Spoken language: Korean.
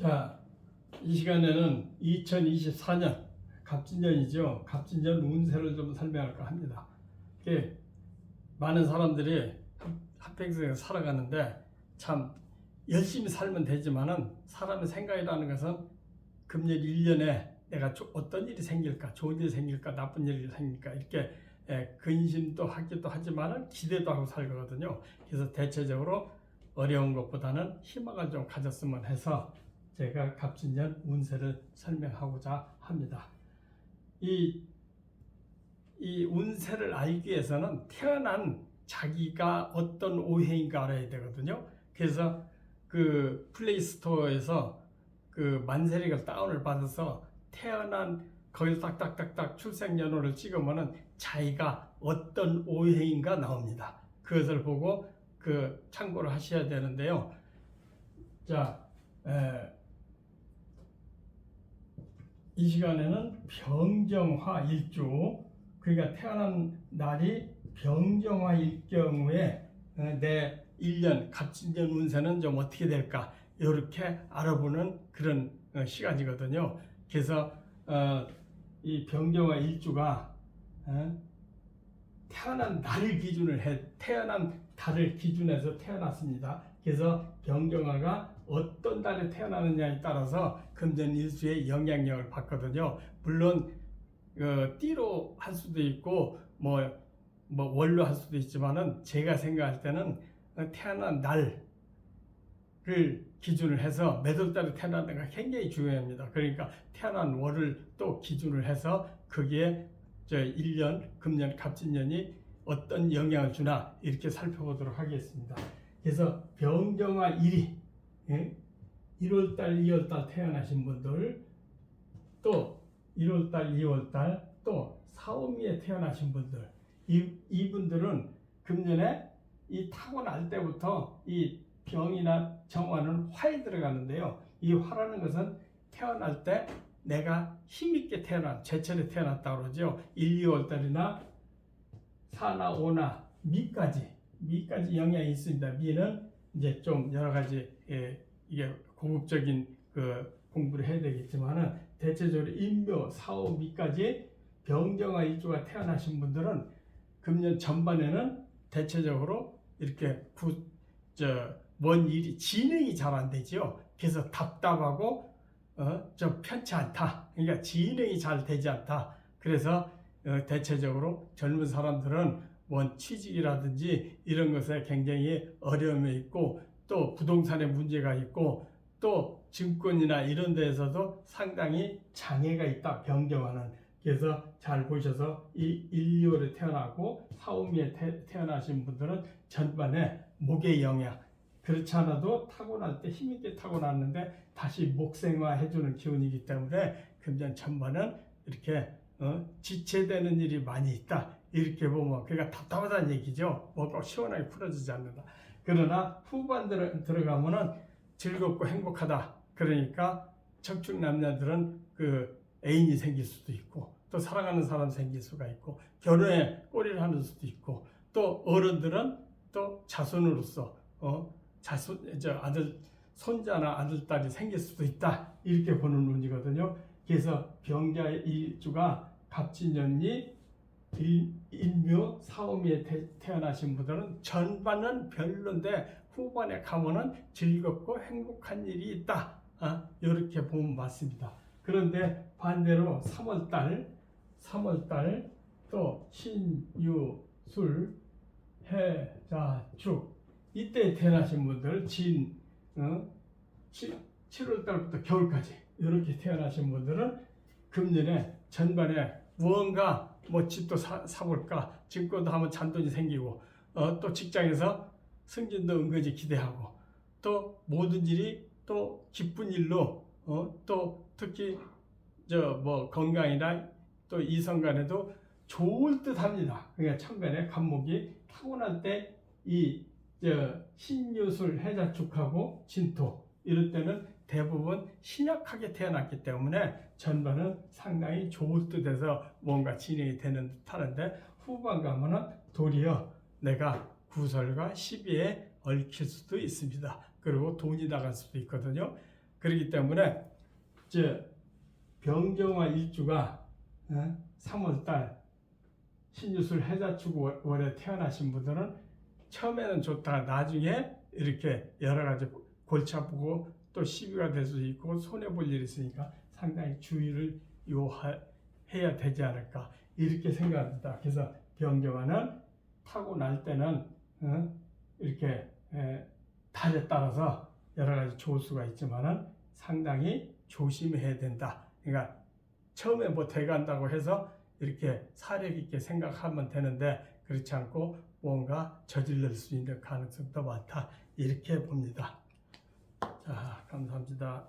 자, 이 시간에는 2024년 갑진년이죠. 갑진년 운세를 좀 설명할까 합니다. 이게 많은 사람들이 한평생 살아가는데 참 열심히 살면 되지만은 사람의 생각이라는 것은 금년 1년에 내가 어떤 일이 생길까, 좋은 일이 생길까, 나쁜 일이 생길까 이렇게 근심도 하기도 하지만은 기대도 하고 살거든요. 그래서 대체적으로 어려운 것보다는 희망을 좀 가졌으면 해서 제가 갑진년 운세를 설명하고자 합니다. 이 운세를 알기 위해서는 태어난 자기가 어떤 오해인가 알아야 되거든요. 그래서 그 플레이스토어에서 그 만세력을 다운을 받아서 태어난 거기서 딱딱딱딱 출생연월을 찍으면은 자기가 어떤 오해인가 나옵니다. 그것을 보고 그 참고를 하셔야 되는데요. 자, 이 시간에는 병정화 일주, 그러니까 태어난 날이 병정화일 경우에 내 1년 갑진년 운세는 좀 어떻게 될까 이렇게 알아보는 그런 시간이거든요. 그래서 이 병정화 일주가 태어난 날을 기준을 태어난 달을 기준해서 태어났습니다. 그래서 병정화가 어떤 달에 태어나느냐에 따라서 금전 일수의 영향력을 받거든요. 물론 띠로 할 수도 있고 뭐 월로 할 수도 있지만은 제가 생각할 때는 태어난 날을 기준을 해서 몇 월달에 태어났는가 굉장히 중요합니다. 그러니까 태어난 월을 또 기준을 해서 거기에 1년 금년 갑진년이 어떤 영향을 주나 이렇게 살펴보도록 하겠습니다. 그래서 병정화 1이 1월달 2월달 태어나신 분들, 또 1월달 2월달, 또 사오미에 태어나신 분들, 이분들은 금년에 이 타고날 때부터 이 병이나 정화는 화에 들어가는데요. 이 화라는 것은 태어날 때 내가 힘있게 제철에 태어났다고 그러죠. 1, 2월달이나 4나 5나 미까지 영향이 있습니다. 미는 이제 좀 여러 가지 이게 고급적인 그 공부를 해야 되겠지만은 대체적으로 인묘, 사오, 미까지 병정화 일주가 태어나신 분들은 금년 전반에는 대체적으로 이렇게 뭔 일이 진행이 잘 안 되지요. 그래서 답답하고 좀 편치 않다. 그러니까 진행이 잘 되지 않다. 그래서 대체적으로 젊은 사람들은 뭔 취직이라든지 이런 것에 굉장히 어려움이 있고, 또 부동산에 문제가 있고, 또 증권이나 이런 데에서도 상당히 장애가 있다. 병정화는. 그래서 잘 보셔서 이 1, 2월에 태어나고 4, 5미에 태어나신 분들은 전반에 목의 영향, 그렇지 않아도 타고날 때 힘있게 타고났는데 다시 목생화 해주는 기운이기 때문에 금년 전반은 이렇게 지체되는 일이 많이 있다. 이렇게 보면 그러니까 답답하다는 얘기죠. 뭐가 시원하게 풀어지지 않는다. 그러나 후반 들어가면은 즐겁고 행복하다. 그러니까 청춘 남녀들은 그 애인이 생길 수도 있고, 또 사랑하는 사람 생길 수가 있고, 결혼에 꼬리를 하는 수도 있고, 또 어른들은 또 자손으로서 아들, 손자나 아들, 딸이 생길 수도 있다. 이렇게 보는 운이거든요. 그래서 병자 일주가 갑진년이 인묘, 사오미에 태어나신 분들은 전반은 별론데 후반에 가면은 즐겁고 행복한 일이 있다. 이렇게 보면 맞습니다. 그런데 반대로 3월달 또 신유술, 해자축 이때 태어나신 분들 7월달부터 겨울까지 이렇게 태어나신 분들은 금년에 전반에 무언가 집도 사볼까, 증권도 하면 잔돈이 생기고, 또 직장에서 승진도 은근히 기대하고, 또 모든 일이 또 기쁜 일로, 또 특히 건강이나 또 이성 간에도 좋을 듯 합니다. 그러니까 천간에 간목이 타고날 때 신유술, 해자축하고 진토 이럴 때는 대부분 신약하게 태어났기 때문에 전반은 상당히 좋을 듯해서 뭔가 진행이 되는 듯 하는데, 후반 가면은 도리어 내가 구설과 시비에 얽힐 수도 있습니다. 그리고 돈이 나갈 수도 있거든요. 그렇기 때문에 이제 병경화 일주가 3월달 신유술 해자축 월에 태어나신 분들은 처음에는 좋다가 나중에 이렇게 여러 가지 골치 아프고 또 시비가 될 수 있고 손해볼 일이 있으니까 상당히 주의를 해야 되지 않을까 이렇게 생각합니다. 그래서 병경화는 타고 날 때는 이렇게 달에 따라서 여러 가지 좋을 수가 있지만은 상당히 조심해야 된다. 그러니까 처음에 뭐 돼간다고 해서 이렇게 사력 있게 생각하면 되는데 그렇지 않고 뭔가 저질릴 수 있는 가능성도 많다. 이렇게 봅니다. 자, 감사합니다.